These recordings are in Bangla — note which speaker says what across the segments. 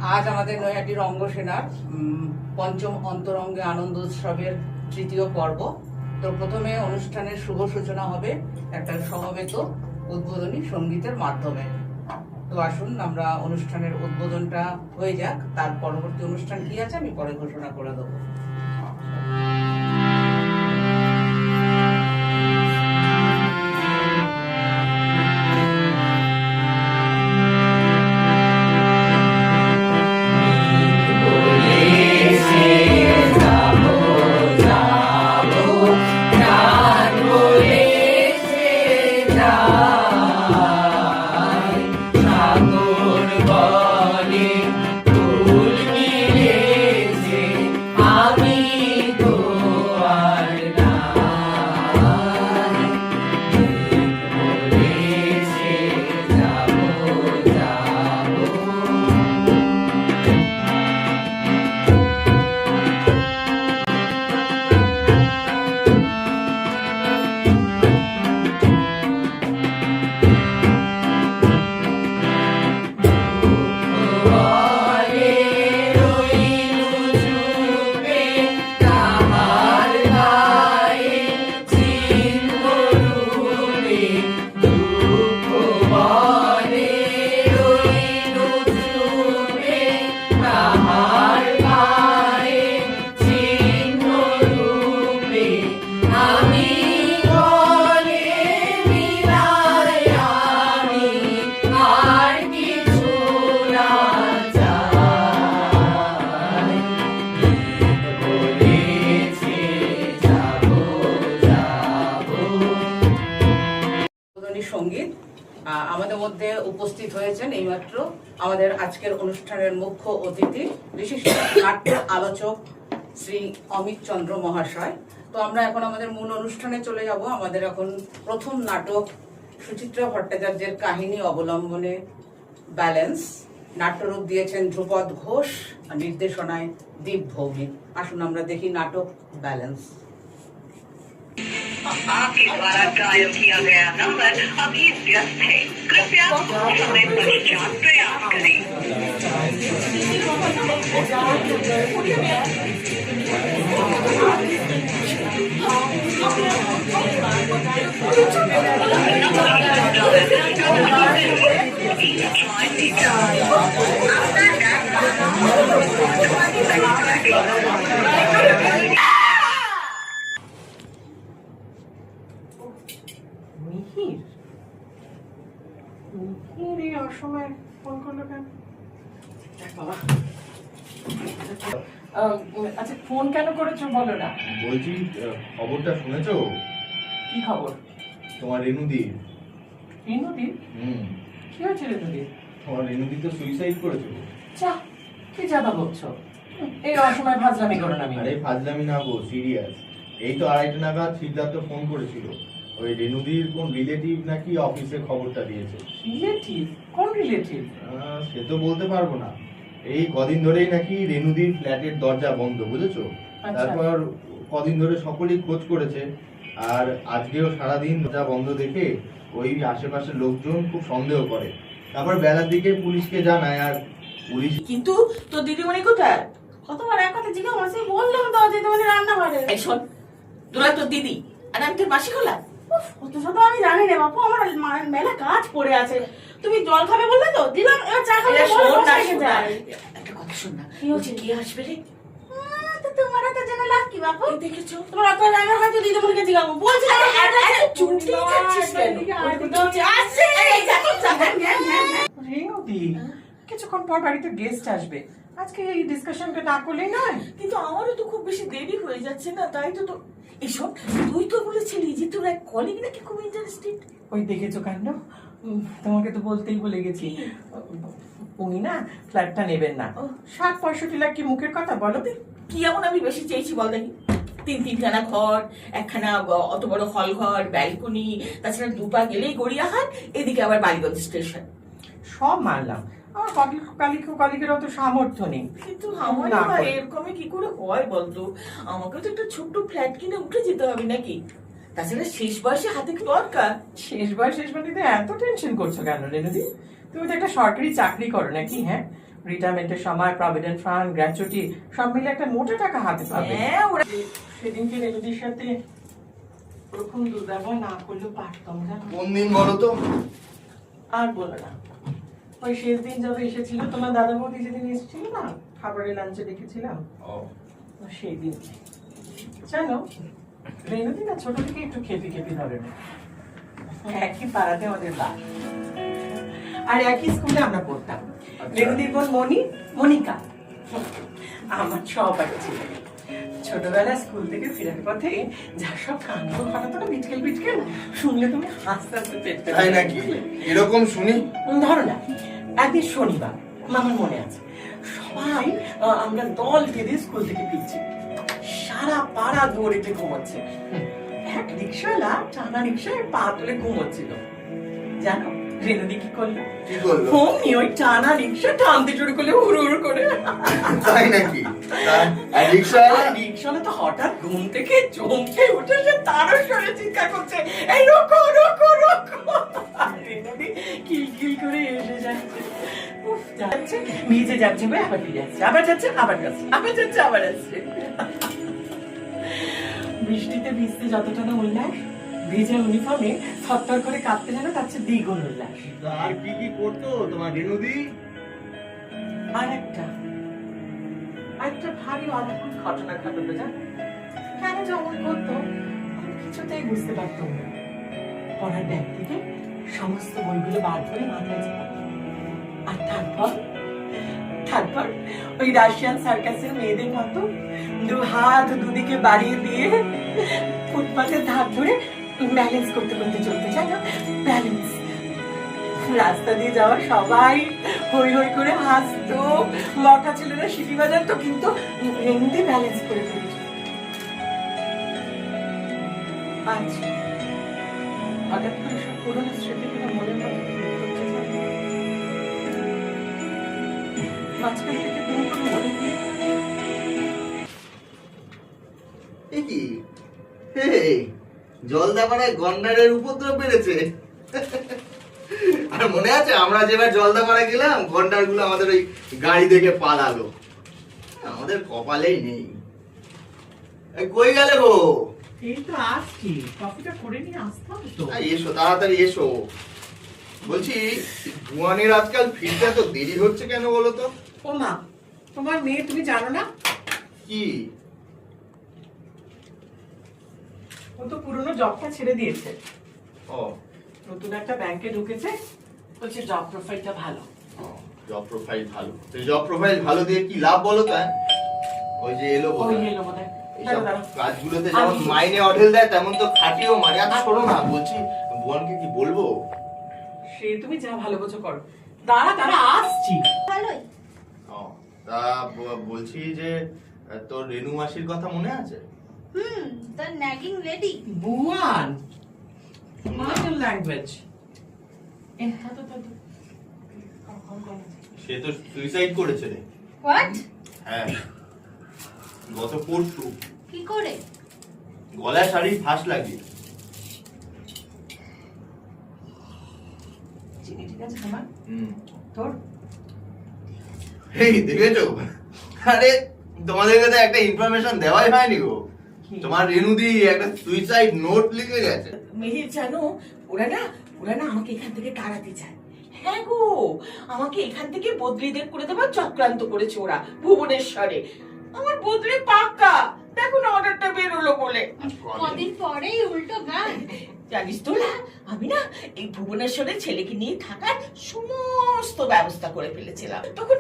Speaker 1: আজ আমাদের নৈহাটির অঙ্গসেনার পঞ্চম অন্তরঙ্গে আনন্দ উৎসবের তৃতীয় পর্ব। তো প্রথমে অনুষ্ঠানের শুভ সূচনা হবে একটা সমবেত উদ্বোধনী সঙ্গীতের মাধ্যমে। তো আসুন আমরা অনুষ্ঠানের উদ্বোধনটা হয়ে যাক, তার পরবর্তী অনুষ্ঠান কি আছে আমি পরে ঘোষণা করে দেবো। সঙ্গীত আমাদের মধ্যে উপস্থিত হয়েছেন এইমাত্র আমাদের আজকের অনুষ্ঠানের মুখ্য অতিথি বিশিষ্ট নাট্য আলোচক শ্রী অমিত চন্দ্র মহাশয়। তো আমরা এখন আমাদের মূল অনুষ্ঠানে চলে যাব। আমাদের এখন প্রথম নাটক সুচিত্রা ভট্টাচার্যের কাহিনী অবলম্বনে ব্যালেন্স, নাট্যরূপ দিয়েছেন ধ্রুপদ ঘোষ, নির্দেশনায় দীপ ভৌমিক। আসুন আমরা দেখি নাটক ব্যালেন্স।
Speaker 2: आपके द्वारा डायल किया गया नंबर अभी व्यस्त है, कृपया समय पश्चात प्रयास करें।
Speaker 3: অসময় ফোন করলো কেন? আচ্ছা ফোন কেন করেছো বলো না।
Speaker 4: বলছি খবরটা শুনেছো?
Speaker 3: কি খবর?
Speaker 4: তোমার রেনুদির।
Speaker 3: রেনুদির? কি হয়েছে রেনুদির?
Speaker 4: তোমার রেনুদি তো সুইসাইড করেছো।
Speaker 3: চা কি জাদা বলছো? এই অসময় ফাজলামি করো না।
Speaker 4: আরে ফাজলামি না গো, সিরিয়াস। এই তো 2:30 নাগাদ সিদ্ধার্থ ফোন করেছিল। ওই রেনুদির কোন রিলেটিভ নাকি অফিসে খবরটা দিয়েছে।
Speaker 3: রিলেটিভ? কোন রিলেটিভ?
Speaker 4: সে তো বলতে পারবো না। এই কদিন ধরেই নাকি রেনুদির ফ্ল্যাটের দরজা বন্ধ, বুঝেছো? তারপর কদিন ধরে সকলেই খোঁজ করেছে, আর আজকেও সারাদিন দরজা বন্ধ দেখে ওই আশেপাশের লোকজন খুব সন্দেহ করে। তারপর বেলার দিকে পুলিশকে জানায়, আর পুলিশ।
Speaker 5: কিন্তু তোর দিদিমণি কোথায়? কতবার এক কথা জিজ্ঞাসা করছি, বললাম তো দিদিমণি রান্না করে। এই শোন, তোরা তোর দিদি আর আমি তোর মাসি খোলা। অত শত আমি জানি না বাপু, আমার মেলা কাজ পড়ে আছে। তুমি জল খাবে বললে তো দিলাম, এবার চা খাবে। একটা কথা শোন না, কি হচ্ছে? কে আসবে রে? তোমার তো জেনে লাভ কি বাপু? দেখেছো তোমার অত রান্না হয়তো দিদিমণিকে জিজ্ঞাসা বলছি। চুটি যাচ্ছিস কেন? আসছে
Speaker 3: রেনুদি কিছুক্ষণ পর বাড়িতে গেস্ট আসবে, আজকে এই ডিসকাশনটা না করলেই নয়।
Speaker 5: কিন্তু আমারও তো খুব বেশি দেরি হয়ে যাচ্ছে না, তাই তো। এসব তুই তো বলেছিলি যে তোর এক কলিগ নাকি খুব ইন্টারেস্টেড।
Speaker 3: ওই দেখেছো কাণ্ড, তোমাকে তো বলতেই ভুলে গেছি। উনি না ফ্ল্যাটটা নেবেন না। 60-65 লাখ কি মুখের কথা বলো?
Speaker 5: কি এমন আমি বেশি চেয়েছি বল দেখি? 3-3খানা ঘর, একখানা অত বড় হল ঘর, ব্যালকনি, তাছাড়া দুপা গেলেই গড়িয়াহাট, এদিকে আবার বালিগঞ্জ স্টেশন।
Speaker 3: সব মানলাম, আমার কলিগের অত সামর্থ্য নেই।
Speaker 5: কিন্তু আমার এরকম কি করে হয় বলতো? আমাকে তো একটা ছোট্ট ফ্ল্যাট কিনে উঠে যেতে হবে নাকি? তাছাড়া শেষ বয়সে হাতে কি দরকার?
Speaker 3: শেষ বয়স শেষ মানে এত টেনশন করছো কেন রেনুদি? তুমি তো একটা সরকারি চাকরি করো নাকি? হ্যাঁ, রিটায়ারমেন্টের সময় প্রভিডেন্ট ফান্ড, গ্র্যাচুইটি সব মিলে একটা মোটা টাকা হাতে পাবে।
Speaker 5: হ্যাঁ, ওরা
Speaker 3: সেদিনকে রেনুদির সাথে ওরকম দুর্ব্যবহার না করলেও পারতাম, জানো?
Speaker 4: কোন দিন বলো তো?
Speaker 3: আর বলো না, ওই শেষ দিন যবে এসেছিল তোমার দাদা বৌদি, যেদিন এসেছিল না খাবারের লাঞ্চে দেখেছিলাম, সেই দিন। জানো রেনুদি না ছোট থেকে একটু খেপি খেপি ধরনের, একই পাড়াতে আমাদের বাস আর একই স্কুলে আমরা পড়তাম। রেনুদির বোন মনিকা আমার সহপাঠী ছিল। ছোটবেলা স্কুল থেকে ফেরার পথে যা সব কাণ্ড ঘটাতো না, বিটকেল বিটকেল, শুনলে তুমি হাসতে হাসতে পেট ফেটে
Speaker 4: তাই নাকি? এরকম শুনি।
Speaker 3: ধরো না, একদিন শনিবার, আমার মনে আছে, সবাই আমরা দল বেঁধে স্কুল থেকে ফিরছি, সারা পাড়া দৌড়েতে ঘুমোচ্ছে, এক রিক্সাওয়ালা টানা রিক্সায় পা তুলে ঘুমোচ্ছিল। জানো রেনুদি কি করলো?
Speaker 4: কি করলো?
Speaker 3: অমনি ওই টানা রিক্সা টানতে শুরু করলে হুড় হুড় করে।
Speaker 4: তাই নাকি? আর রিক্সাওয়ালা?
Speaker 3: রিক্সাওয়ালা তো হঠাৎ ঘুম থেকে চমকে উঠে সে তারও সরে চিৎকার করছে, এই রোকো রোকো রোকো। আর রেনুদি কিলকিল করে এসে যাচ্ছে, উফ, যাচ্ছে ভিজে যাচ্ছে, আবার ফিরে আসছে, আবার যাচ্ছে আবার যাচ্ছে, আবার যাচ্ছে আবার আসছে। বৃষ্টিতে ভিজতে যতটা না উল্লাস, ভিজে ইউনিফর্মে থরথর করে কাঁপতে জানো তার চেয়ে দ্বিগুণ উল্লাস।
Speaker 4: আর কি কি করতো তোমার রেনুদি?
Speaker 3: আর একটা ভারী অদ্ভুত ঘটনা ঘটতো, জানো? কেন যেমন করতো আমি কিছুতেই বুঝতে পারতাম না। পড়ার ব্যাগ থেকে সমস্ত বইগুলো বার করে মাথায় চাপাতো, আর তারপর ওই রাশিয়ান সার্কাসের মেয়েদের মতো দু হাত দুদিকে বাড়িয়ে দিয়ে ফুটপাতের ধার ধরে ব্যালেন্স করতে করতে চলতে, জানো? ব্যালেন্স। রাস্তা দিয়ে যাওয়া সবাই হই হই করে হাসতো, লটা ছেলেরা সিটি বাজাতো, কিন্তু রেনুদি ব্যালেন্স করে ফেলেছিল। আজ হঠাৎ করে সব পুরোনো স্মৃতিগুলো মনের মধ্যে ফিরে করছে, জানো? মাঝখান থেকে তুমি কোনো মনে নেই?
Speaker 4: এ কি? জলদাপাড়ায় গন্ডারের উপদ্রব বেড়েছে। আর মনে আছে আমরা যেবার জলদাপাড়া গেলাম, গন্ডার গুলো আমাদের ওই গাড়ি দেখে পালালো। আমাদের কপালেই নেই। কই গেলে গো?
Speaker 3: এই তো আসছি, কফিটা করে নিয়ে আসতাম তো।
Speaker 4: এসো তাড়াতাড়ি এসো। বলছি ভুয়ানের আজকাল ফিরতে তো দেরি হচ্ছে কেন বলো তো?
Speaker 3: ও মা, তোমার মেয়ে তুমি জানো না?
Speaker 4: কি?
Speaker 3: ও তো পুরনো জবটা ছেড়ে দিয়েছে,
Speaker 4: ও
Speaker 3: নতুন একটা ব্যাংকে ঢুকেছে, বলছে জব প্রোফাইলটা ভালো।
Speaker 4: জব প্রোফাইল ভালো। জব প্রোফাইল ভালো দিয়ে কি লাভ বলো তা? ওই যে এলো
Speaker 3: ওই
Speaker 4: বোধহয়।
Speaker 3: এলো বোধহয়।
Speaker 4: এইসব কাজগুলোতে যেমন মাইনে অঢেল দেয়, তেমন তো খাটিও মারে। আর শোনো না, বলছি ভুয়ানকে কি বলবো?
Speaker 3: সে তুমি যা ভালো বোঝো করো। দাঁড়া আসছি।
Speaker 4: ও, তা বলছি যে তোর রেনু মাসির কথা মনে আছে?
Speaker 6: the nagging lady.
Speaker 3: বুয়ান, মাইন্ড ল্যাঙ্গুয়েজ।
Speaker 4: সে তো সুইসাইড করেছে রে।
Speaker 6: What?
Speaker 4: হ্যাঁ, গত পরশু।
Speaker 6: কি করে?
Speaker 4: গলায় শাড়ি ফাঁস লাগিয়ে।
Speaker 3: চিনি ঠিক আছে তোমার?
Speaker 4: হুম।
Speaker 3: তোর?
Speaker 4: এই দেখেছো? আরে তোমাদেরকে তো একটা ইনফরমেশন দেওয়াই হয়নি গো। তোমার রেনুদি একটা সুইসাইড নোট লিখে গেছে।
Speaker 5: মেয়ে জানো, ওরা না আমাকে এখান থেকে তাড়াতে চায়। হ্যাঁ গো, আমাকে এখান থেকে বদলিদের করে দেবার চক্রান্ত করেছে ওরা ভুবনেশ্বরে। আমার বদলি পাক্কা, দেখো না অর্ডারটা বেরোলো বলে।
Speaker 6: কদিন পরেই উল্টো গান।
Speaker 5: জানিস তো না, আমি না এই ভুবনেশ্বরের ছেলেকে নিয়ে থাকার সমস্ত ব্যবস্থা করে ফেলেছিলাম। তখন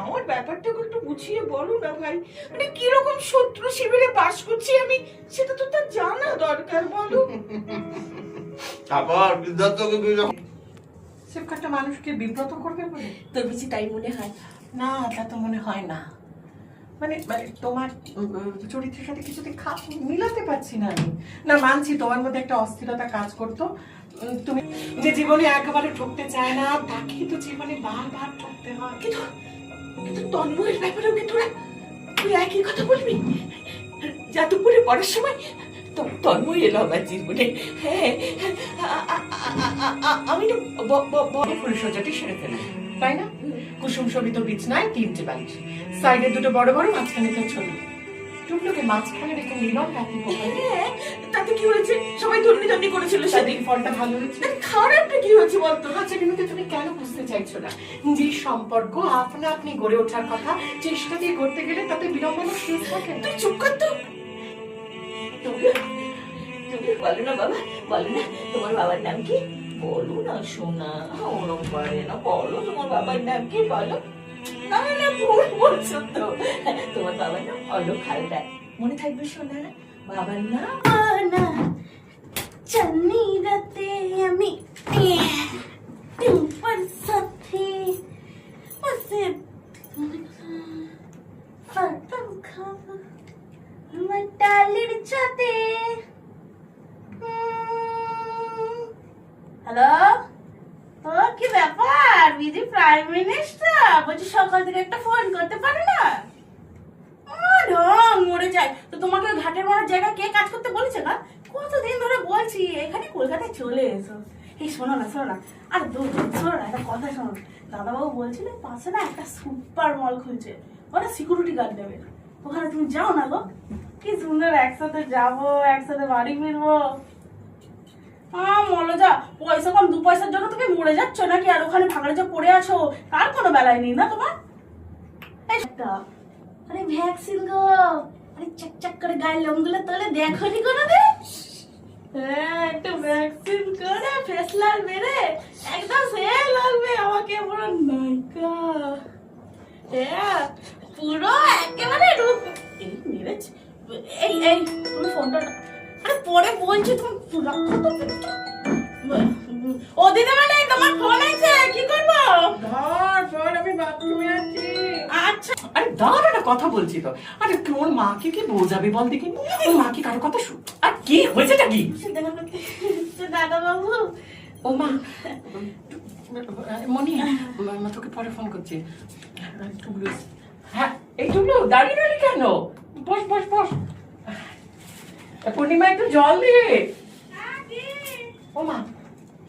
Speaker 5: আমার ব্যাপারটা একটু বুঝিয়ে বলো না ভাই, মানে কিরকম শত্রু শিবিরে বাস করছি আমি, সেটা তো তার জানা দরকার, বলো।
Speaker 4: তারপর বিদ্যার্থকে
Speaker 3: সেফ একটা মানুষকে বিব্রত করবে বলে?
Speaker 5: তোর বুঝি তাই মনে হয়?
Speaker 3: না, তা তো মনে হয় না। মানে তোমার চরিত্রের সাথে কিছুতে খাপ মিলাতে পারছি না আমি। না, মানছি তোমার মধ্যে একটা অস্থিরতা কাজ করতো। তুমি যে জীবনে একেবারে ঠকতে চায় না, তাকে তো জীবনে বারবার ঠকতে হয়।
Speaker 5: কিন্তু তন্ময়ের ব্যাপারেও কি তুই একই কথা বলবি? যাদবপুরে পড়ার সময় তন্ময় এলো আমার জীবনে। হ্যাঁ, আমি না
Speaker 3: ফুলসজ্জাটি সেরে ফেলবে, তাই না? কুসুম শোভিত বিছনায় 3টে বালিশ, সাইডে 2টো বড় বড়, মাঝখানে একটা ছোট। টুকলুকে মাঝখানে রেখে মিলন রাখি পোহায়।
Speaker 5: হ্যাঁ, তাতে কি হয়েছে? সবাই ধর্মী ধর্মী করেছিল সেদিন।
Speaker 3: সেদিন ফলটা ভালো হয়েছে।
Speaker 5: আরে খারাপটা কি হয়েছে বলতো?
Speaker 3: আচ্ছা রেনুকে তুমি কেন বুঝতে চাইছো না যে সম্পর্ক আপনা আপনি গড়ে ওঠার কথা, চেষ্টা দিয়ে করতে গেলে তাতে বিড়ম্বনা শেষ থাকে না।
Speaker 5: তুই চুপ কর তো। তুমি বলো না বাবা, বলো না তোমার বাবার নাম কি? বলো না সোনা, ওরম করে না, বলো তোমার বাবার নাম কি? বলো না। না ভুল বলছো তো। তোমার বাবার নাম অলোক হালদার, মনে থাকবে সোনা। বাবার নাম না চাঁদনি রাতে আমি তোমার সাথে বসে ফাটাম খাবো আমার ডালির ছাদে। হ্যালো, ও কি ব্যাপার? বিজি প্রাইম মিনিস্টার বলছি, সকাল থেকে একটা ফোন করতে পারে না? ঢং মরে যায় তো। তোমাকে ঘাটের মারার জায়গা কে কাজ করতে বলেছে না? কতদিন ধরে বলছি এখানে কলকাতায় চলে এসো। এই শোনো না, শোনো না, আরে শোনো না, একটা কথা শোনো। দাদাবাবু বলছিল পাশে না একটা সুপার মল খুলছে, ওরা সিকিউরিটি গার্ড দেবে। ওখানে তুমি যাও না গো, কি সুন্দর, একসাথে যাবো, একসাথে বাড়ি ফিরবো। মলো যা, পয়সা কম, 2 পয়সার জন্য তুমি মরে যাচ্ছ নাকি? আর ওখানে ভাঙড়ে যে পড়ে আছো, কার কোনো বেলায় নেই না তোমার? আরে ভ্যাকসিন গো, আরে চকচক করে গায়ের লোমগুলো তোলে, দেখো নি কোনোদিন? হ্যাঁ, একটা ভ্যাকসিন করে ফেসলাল মেরে একদম সে লাগবে আমাকে পুরো নায়িকা। হ্যাঁ, পুরো একেবারে রূপ। এই মেরেছে। এই এই তুমি ফোনটা, আরে পরে বলছি, তুমি রাখো তো। ও দিদি মানে তোমার ফোন আছে, কি করবো?
Speaker 3: ধর ধর, আমি বাথরুমে আছি।
Speaker 5: আচ্ছা,
Speaker 3: আরে দাঁড়া না, কথা বলছি তো। আরে ওর মাকে কি বোঝাবে বল দেখি? ওর মা কি কারো কথা শুন? আর কি হয়েছেটা কি?
Speaker 5: দাদা বাবু,
Speaker 3: ও মা, মনি, মা তোকে পরে ফোন করছি। টুকলু, হ্যাঁ এই টুকলু, দাঁড়িয়ে রইলি কেন? বস বস বস। পূর্ণিমা, একটু জল দে। ও মা,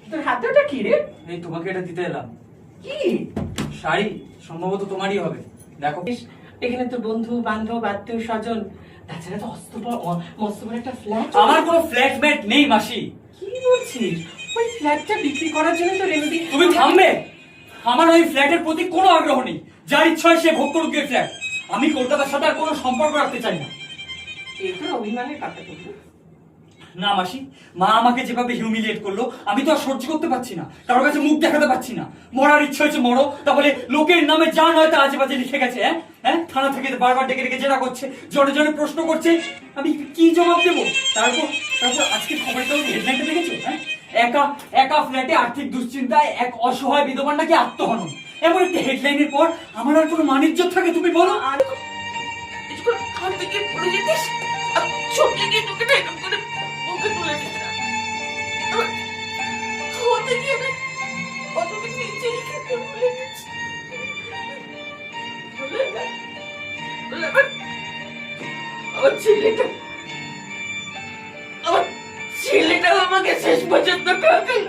Speaker 3: তোর হাতে ওটা কি রে?
Speaker 7: এই তোমাকে এটা দিতে এলাম।
Speaker 3: কি?
Speaker 7: শাড়ি, সম্ভবত তোমারই হবে। দেখো,
Speaker 3: এখানে তো বন্ধু বান্ধব আত্মীয় স্বজন, তাছাড়া তো মস্ত বড় একটা ফ্ল্যাট।
Speaker 7: আমার কোনো ফ্ল্যাটমেট নেই মাসি।
Speaker 3: কি বলছিস? ওই ফ্ল্যাটটা বিক্রি করার জন্য তো রেমেডি।
Speaker 7: তুমি থামবে? আমার ওই ফ্ল্যাটের প্রতি কোনো আগ্রহ নেই। যার ইচ্ছা হয় সে ভোগ করুক এই ফ্ল্যাট। আমি কলকাতার সাথে আর কোনো সম্পর্ক রাখতে চাই না।
Speaker 3: এটা অভিমানের কথা বলবো
Speaker 7: না মাসি, মা আমাকে যেভাবে হিউমিলিয়েট করলো, আমি তো আর সহ্য করতে পারছি না। কারোর কাছে মুখ দেখাতে পারছি না। মরার ইচ্ছা হয়েছে মরো, তাহলে লোকের নামে যা নয় তা আজে বাজে লিখে গেছে। হ্যাঁ হ্যাঁ, থানা থেকে বারবার ডেকে ডেকে জেরা করছে, জনে জনে প্রশ্ন করছে, আমি কি জবাব দেবো? তারপর তারপর আজকে খবরের কাগজে হেডলাইনটা দেখেছো? হ্যাঁ, একা একা ফ্ল্যাটে আর্থিক দুশ্চিন্তায় এক অসহায় বিধবার নাকি আত্মহনন। এমন একটা হেডলাইনের পর আমার আর কোনো মানিজ্য থাকে? তুমি বলো।
Speaker 5: আর কিছুক্ষণ খান থেকে পড়ে যেতিস, চোখে গিয়ে তোকে না এরকম করে মুখে তুলে দিস না। আবার খাওয়াতে গিয়ে আমি অতকে নিচে রেখে ভুলে গেছি। ভুলে না, ভুলে আমার ছেলেটা, আমার ছেলেটা আমাকে শেষ পর্যন্ত ঠকাল।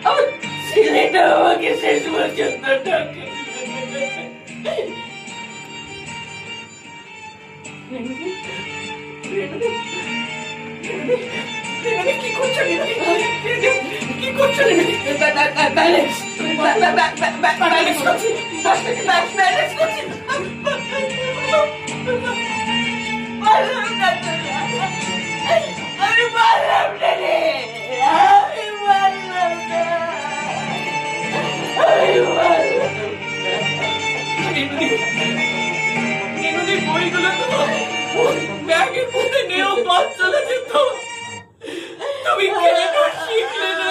Speaker 5: আমার ছেলেটা আমাকে শেষ পর্যন্ত ঠকাল। কি করছো? কি করছো? ব্যালেন্স করছি, 10 থেকে ব্যালেন্স করছি। আমি পারলাম না রে, আমি পারলাম না, আমি পারলাম না। বইগুলো তো ব্যাগের মধ্যে নেও, বাস চলে যেত। তুমি কেন শিখলে না?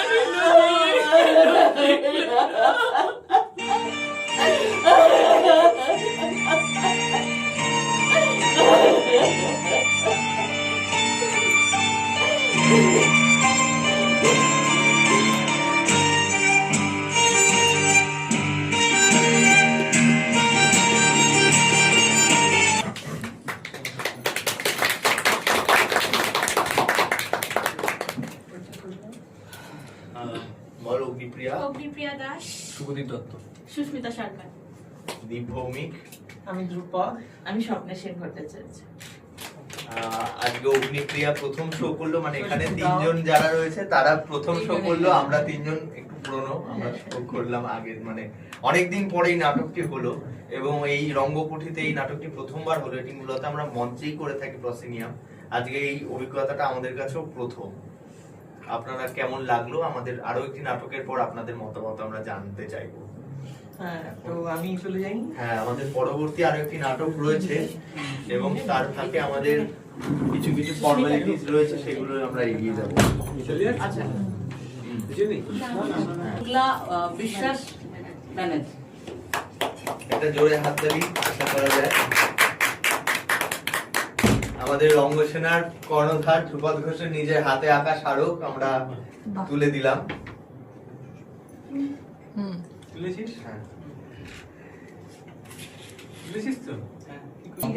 Speaker 4: বলো অগ্নিপ্রিয়া।
Speaker 6: অগ্নিপ্রিয়া দাস।
Speaker 7: শুভদীপ দত্ত।
Speaker 5: সুস্মিতা সরকার।
Speaker 4: দীপ ভৌমিক।
Speaker 3: আমি ধ্রুপদ।
Speaker 5: আমি স্বপ্নের সেন ভট্টাচার্য।
Speaker 4: আজকে অগ্নিপ্রিয়া প্রথম শো করলো, মানে এখানে তিনজন যারা রয়েছে তারা প্রথম শো করলো, আমরা তিনজন একটু পুরনো, আমরা শো করলাম আগের, মানে অনেকদিন পরেই নাটকটি হলো এবং এই রঙ্গকুঠিতে এই নাটকটি প্রথমবার হলো। এটি মূলত আমরা মঞ্চেই করে থাকি প্রসিনিয়াম। আজকে এই অভিজ্ঞতাটা আমাদের কাছেও প্রথম। আপনারা কেমন লাগলো? আমাদের আরো একটি নাটকের পর আপনাদের মতামত আমরা জানতে চাইবো।
Speaker 3: হ্যাঁ, তো আমি চলে যাই।
Speaker 4: হ্যাঁ, আমাদের পরবর্তী আরো একটি নাটক রয়েছে এবং তার ফাঁকে আমাদের কিছু কিছু ফর্মালিটিস রয়েছে, সেগুলো আমরা এগিয়ে যাবো।
Speaker 1: আচ্ছা, শুক্লা বিশ্বাস ব্যানার্জি।
Speaker 4: একটা জোরে হাততালি আশা করা যায়। আমাদের রঙ্গসেনার কর্ণধার ধ্রুপদ ঘোষের নিজের হাতে আঁকা স্মারক আমরা তুলে দিলাম। হ্যাঁ।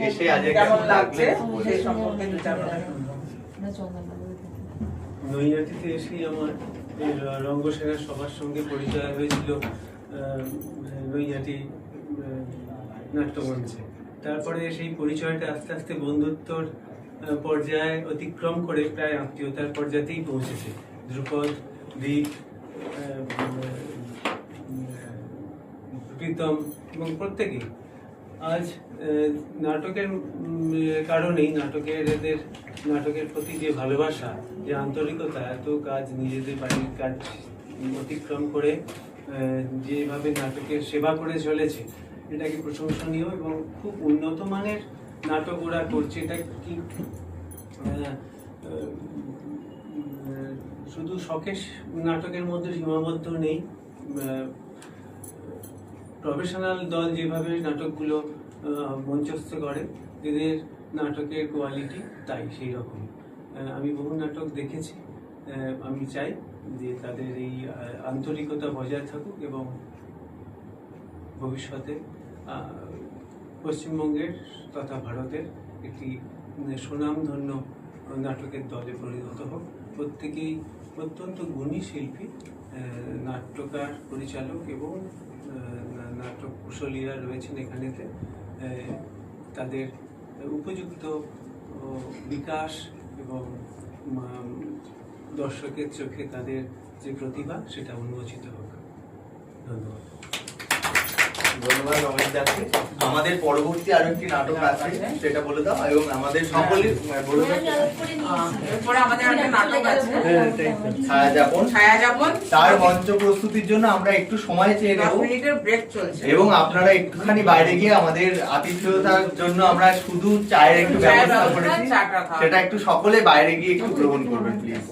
Speaker 4: এসে আজকে
Speaker 3: কেমন লাগছে
Speaker 4: বলে।
Speaker 3: সেই সম্পর্কে দু চার কথা
Speaker 8: নৈহাটিতে এসেই আমার এই রঙ্গসেনার সবার সঙ্গে পরিচয় হয়েছিল নৈহাটি নাট্যমঞ্চে। তারপরে সেই পরিচয়টা আস্তে আস্তে বন্ধুত্বর পর্যায়ে অতিক্রম করে প্রায় আত্মীয়তার পর্যায়েই পৌঁছেছে। ধ্রুপদ, দীপ, প্রীতম এবং প্রত্যেকেই আজ নাটকের কারণেই নাটকের প্রতি যে ভালোবাসা, যে আন্তরিকতা, এত কাজ নিজেদের বাড়ির কাজ অতিক্রম করে যেভাবে নাটকের সেবা করে চলেছে, এটাকে প্রশংসনীয় এবং খুব উন্নত মানের নাটক ওরা করছে। এটা কি শুধু শখের নাটকের মধ্যে সীমাবদ্ধ নেই, প্রফেশনাল দল যেভাবে নাটকগুলো মঞ্চস্থ করে, এদের নাটকের কোয়ালিটি তাই সেই রকম। আমি বহু নাটক দেখেছি, আমি চাই যে তাদের এই আন্তরিকতা বজায় থাকুক এবং ভবিষ্যতে পশ্চিমবঙ্গের তথা ভারতের একটি সুনামধন্য নাটকের দলে পরিণত হোক। প্রত্যেকেই অত্যন্ত গুণী শিল্পী, নাট্যকার, পরিচালক এবং নাটক কুশলীরা রয়েছেন এখানেতে। তাদের উপযুক্ত বিকাশ এবং দর্শকের চোখে তাদের যে প্রতিভা সেটা উন্মোচিত হোক। ধন্যবাদ।
Speaker 4: ধন্যবাদ অমিত দাকে। আমাদের পরবর্তী আরো একটি নাটক আছে, সেটা বলে দাও এবং আমাদের সকলের বলে দাও।
Speaker 1: এরপরে আমাদের একটা নাটক আছে, ছায়াযাপন।
Speaker 4: তার মঞ্চ প্রস্তুতির জন্য আমরা একটু সময় চেয়ে
Speaker 1: 10
Speaker 4: নেব
Speaker 1: মিনিটের ব্রেক চলছে
Speaker 4: এবং আপনারা একটুখানি বাইরে গিয়ে আমাদের আতিথেয়তার জন্য আমরা শুধু চায়ের একটু ব্যবস্থা করেছি, সেটা একটু সকলে বাইরে গিয়ে একটু গ্রহণ করবেন প্লিজ।